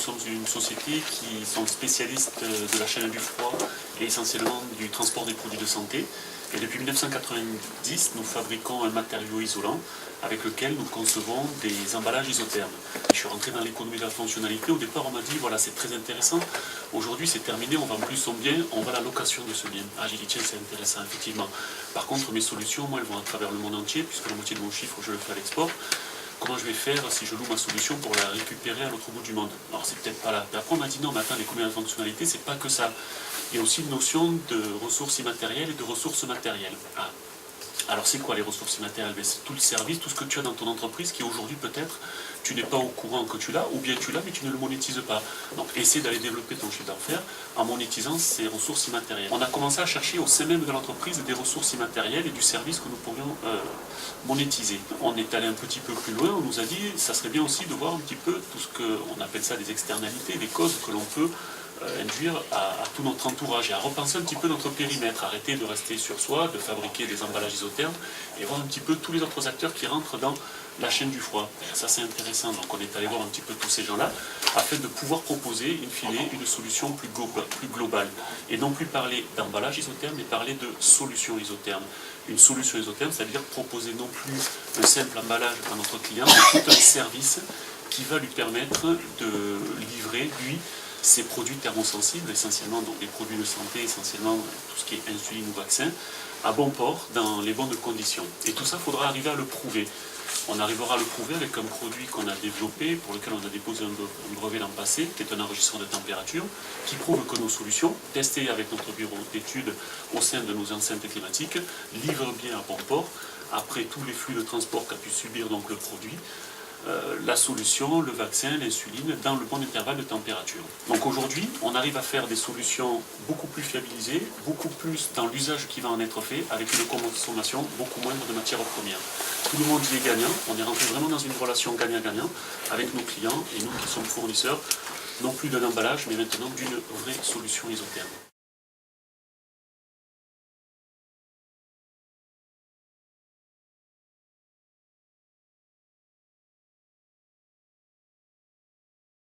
sommes une société qui sont spécialistes de la chaîne du froid et essentiellement du transport des produits de santé. Et depuis 1990, nous fabriquons un matériau isolant avec lequel nous concevons des emballages isothermes. Je suis rentré dans l'économie de la fonctionnalité. Au départ, on m'a dit, voilà, c'est très intéressant. Aujourd'hui, c'est terminé, on vend plus son bien, on vend la location de ce bien. Ah, j'ai dit, tiens, c'est intéressant, effectivement. Par contre, mes solutions, moi, elles vont à travers le monde entier, puisque la moitié de mon chiffre, je le fais à l'export. Comment je vais faire si je loue ma solution pour la récupérer à l'autre bout du monde? Alors c'est peut-être pas là. Et après on m'a dit non, mais attends, l'économie de la fonctionnalité, c'est pas que ça. Il y a aussi une notion de ressources immatérielles et de ressources matérielles. Ah. Alors c'est quoi les ressources immatérielles? C'est tout le service, tout ce que tu as dans ton entreprise qui aujourd'hui peut-être tu n'es pas au courant que tu l'as, ou bien tu l'as mais tu ne le monétises pas. Donc essaie d'aller développer ton chiffre d'affaires en monétisant ces ressources immatérielles. On a commencé à chercher au sein même de l'entreprise des ressources immatérielles et du service que nous pourrions monétiser. On est allé un petit peu plus loin, on nous a dit ça serait bien aussi de voir un petit peu tout ce qu'on appelle ça des externalités, des causes que l'on peut induire à tout notre entourage et à repenser un petit peu notre périmètre, arrêter de rester sur soi, de fabriquer des emballages isothermes et voir un petit peu tous les autres acteurs qui rentrent dans la chaîne du froid. Ça c'est intéressant, donc on est allé voir un petit peu tous ces gens-là afin de pouvoir proposer in fine une solution plus globale et non plus parler d'emballage isotherme mais parler de solution isotherme. Une solution isotherme, c'est-à-dire proposer non plus un simple emballage à notre client mais tout un service qui va lui permettre de livrer, lui, ces produits thermosensibles, essentiellement donc des produits de santé, essentiellement tout ce qui est insuline ou vaccin, à bon port, dans les bonnes conditions. Et tout ça, il faudra arriver à le prouver. On arrivera à le prouver avec un produit qu'on a développé, pour lequel on a déposé un brevet l'an passé, qui est un enregistreur de température, qui prouve que nos solutions, testées avec notre bureau d'études au sein de nos enceintes climatiques, livrent bien à bon port, après tous les flux de transport qu'a pu subir donc le produit, la solution, le vaccin, l'insuline, dans le bon intervalle de température. Donc aujourd'hui, on arrive à faire des solutions beaucoup plus fiabilisées, beaucoup plus dans l'usage qui va en être fait, avec une consommation beaucoup moindre de matières premières. Tout le monde y est gagnant, on est rentré vraiment dans une relation gagnant-gagnant avec nos clients et nous qui sommes fournisseurs, non plus d'un emballage, mais maintenant d'une vraie solution isotherme.